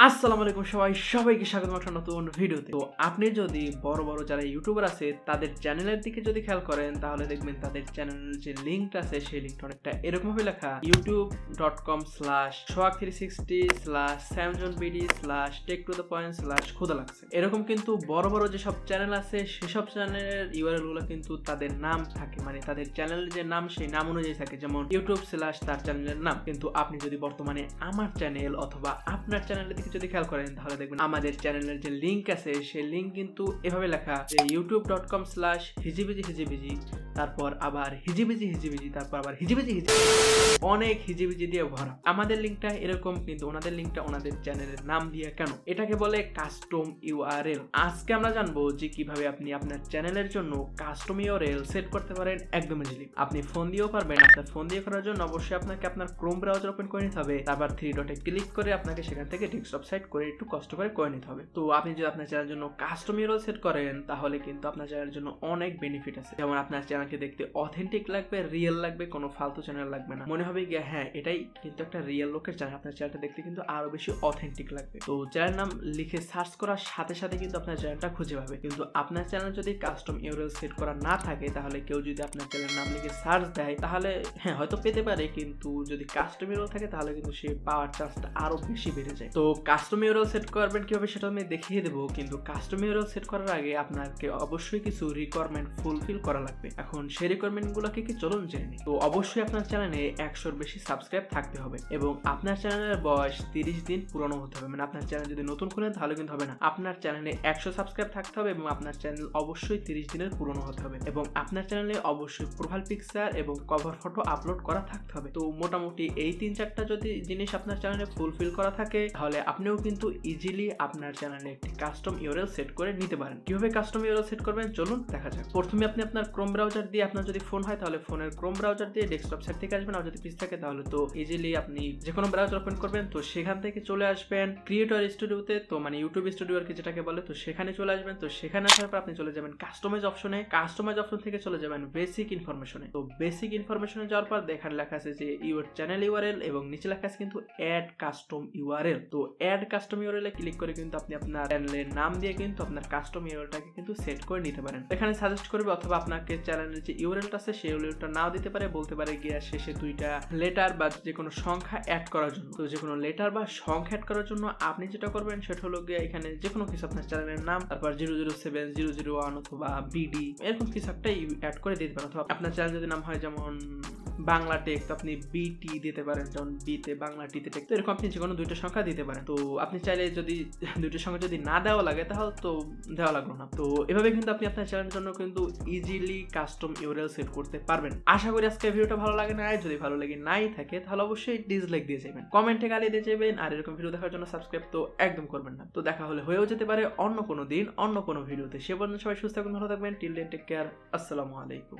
আসসালামু আলাইকুম সবাইকে স্বাগতম একটা নতুন ভিডিওতে। তো আপনি যদি বড় বড় যারা ইউটিউবার আছে তাদের চ্যানেলের দিকে যদি খেয়াল করেন তাহলে দেখবেন তাদের চ্যানেলের যে লিঙ্কটা আছে সেই লিঙ্কটা অনেকটা এরকম ভাবে লেখা youtube.com/soak360/samjonbd/take-to-the-point/ক্ষুধা লাগছে। এরকম কিন্তু বড় বড় যেসব চ্যানেল আছে সেসব চ্যানেলের ইউআরএল গুলো কিন্তু তাদের নাম থাকে, মানে তাদের চ্যানেলের যে নাম সেই নাম অনুযায়ী থাকে, যেমন ইউটিউব তার চ্যানেলের নাম। কিন্তু আপনি যদি বর্তমানে আমার চ্যানেল অথবা আপনার চ্যানেলের দিকে যদি খেয়াল করেন তাহলে দেখবেন আমাদের চ্যানেলের যে লিঙ্ক আছে সেই লিঙ্ক কিন্তু এভাবে লেখা যে youtube.com/হিজিবিজি তারপর আবার হিজিবিজি তারপর আবার হিজিবিজি অনেক হিজিবিজি দিয়ে ভরা। আমাদের লিঙ্কটা এরকম, কিন্তু ওনাদের লিঙ্কটা ওনাদের চ্যানেলের নাম দিয়ে কেন? এটাকে বলে কাস্টম ইউআরএল। আজকে আমরা জানবো যে কিভাবে আপনি আপনার চ্যানেলের জন্য কাস্টম ইউআরএল সেট করতে পারেন একদম ইজিলি। আপনি ফোন দিয়েও পারবেন। আপনার ফোন দিয়ে করার জন্য অবশ্যই আপনাকে আপনার ক্রোম ব্রাউজার ওপেন করে নিতে হবে, তারপর 3 ডটে ক্লিক করে আপনাকে সেখান থেকে ডেস্কটপ সাইট করে একটু কষ্ট করে নিতে হবে। তো আপনি যদি আপনার চ্যানেলের জন্য কাস্টম ইউআরএল সেট করেন তাহলে কিন্তু আপনার চ্যানেলের জন্য অনেক বেনিফিট আছে। যেমন আপনার চ্যানেলকে দেখতে অথেন্টিক লাগবে, রিয়েল লাগবে, কোনো ফালতু চ্যানেল লাগবে না। মনে হবে গিয়ে হ্যাঁ এটাই কিন্তু একটা রিয়েল লোকের চ্যানেল। আপনার চ্যানেলটা দেখতে কিন্তু আরো বেশি অথেন্টিক লাগবে। তো চ্যানেল নাম লিখে সার্চ করার সাথে সাথে কিন্তু আপনার চ্যানেলটা খুঁজে পাবে। কিন্তু আপনার চ্যানেল যদি কাস্টম ইউআরএল সেট করা না থাকে তাহলে কেউ যদি আপনার চ্যানেলের নাম লিখে সার্চ দেয় তাহলে হ্যাঁ হয়তো পেতে পারে, কিন্তু যদি কাস্টম ইউআরএল থাকে তাহলে কিন্তু সে পাওয়ার চান্সটা আরো বেশি বেড়ে যায়। তো কাস্টম ইউআরএল সেট করবেন কিভাবে সেটা আমি দেখিয়ে দেবো, কিন্তু কাস্টম ইউআরএল সেট করার আগে আপনাকে অবশ্যই কিছু রিকোয়ারমেন্ট ফুলফিল করা লাগবে। এখন সেই রিকোয়ারমেন্ট গুলো কি চলুন জেনে নিই। তো অবশ্যই আপনার চ্যানেলে 100-র বেশি সাবস্ক্রাইব থাকতে হবে এবং আপনার চ্যানেলের বয়স 30 দিন পুরনো হতে হবে। মানে আপনার চ্যানেল যদি নতুন খুলেন তাহলে কিন্তু হবে না, আপনার চ্যানেলে 100 সাবস্ক্রাইব থাকতে হবে এবং আপনার চ্যানেল অবশ্যই 30 দিনের পুরনো হতে হবে এবং আপনার চ্যানেলে অবশ্যই প্রোফাইল পিকচার এবং কভার ফটো আপলোড করা থাকতে হবে। তো মোটামুটি এই 3-4টা যদি জিনিস আপনার চ্যানেলে ফুলফিল করা থাকে তাহলে আপনিও কিন্তু ইজিলি আপনার চ্যানেলে একটি কাস্টম ইউআরএল সেট করে নিতে পারেন। কিভাবে কাস্টম ইউআরএল সেট করবেন চলুন দেখা যাক। প্রথমে আপনি আপনার ক্রোম ব্রাউজার দিয়ে, আপনার যদি ফোন হয় তাহলে ফোনের ক্রোম ব্রাউজার দিয়ে ডেস্কটপ সাইট থেকে আসবেন, আর যদি পিসি থাকে তাহলে তো ইজিলি আপনি যে কোনো ব্রাউজার ওপেন করবেন। তো সেখান থেকে চলে আসবেন ক্রিয়েটর স্টুডিওতে, তো মানে ইউটিউব স্টুডিও আর কি যেটাকে বলে। তো সেখানে চলে আসবেন। তো সেখানে আসার পর আপনি চলে যাবেন কাস্টমাইজ অপশনে, কাস্টমাইজ অপশন থেকে চলে যাবেন বেসিক ইনফরমেশনে। তো বেসিক ইনফরমেশনে যাওয়ার পর দেখার লেখা আছে যে ইউর চ্যানেল ইউআরএল এবং নিচে লেখা আছে কিন্তু অ্যাড কাস্টম ইউআরএল। তো অ্যাড কাস্টম ইউআরএল এ ক্লিক করে কিন্তু আপনি আপনার চ্যানেলের নাম দিয়ে কিন্তু আপনার কাস্টম ইউআরএলটাকে কিন্তু সেট করে নিতে পারেন। এখানে সাজেস্ট করবে অথবা আপনাকে চ্যানেলের যে ইউআরএলটা আছে সেই ইউআরএলটা নাও দিতে পারে, বলতে পারে গিয়া শেষে 2টা লেটার বা যে কোনো সংখ্যা অ্যাড করার জন্য। তো যে কোনো লেটার বা সংখ্যা অ্যাড করার জন্য আপনি যেটা করবেন সেটা হলো গিয়ে এখানে যে কোনো কিছু আপনার চ্যানেলের নাম, তারপর 007 001 অথবা বিডি এরকম কিছু একটা অ্যাড করে দিতে পারেন। অথবা আপনার চ্যানেল যদি নাম হয় যেমন বাংলা টেক তো আপনি বিটি দিতে পারেন, যেমন বিতে বাংলা টিতে টেক। তো এরকম আপনি যে কোনো 2টা সংখ্যা দিতে পারেন। তো আপনি চাইলে যদি 2টা সংখ্যা যদি না দেওয়া লাগে তাহলে তো দেওয়া লাগলো না। তো এভাবে কিন্তু আপনি আপনার চ্যানেলের জন্য কিন্তু ইজিলি কাস্টম ইউআরএল সেট করতে পারবেন। আশা করি আজকে ভিডিওটা ভালো লাগে না, যদি ভালো লাগে নাই থাকে তাহলে অবশ্যই ডিসলাইক দিয়ে যাবেন, কমেন্টে গালি দিয়ে যাবেন, আর এরকম ভিডিও দেখার জন্য সাবস্ক্রাইব তো একদম করবেন না। তো দেখা হয়েও যেতে পারে অন্য কোনো দিন অন্য কোনো ভিডিওতে। সে পর্যন্ত সবাই সুস্থ থাকবেন, ভালো থাকবেন। Till then take care. আসসালামু আলাইকুম।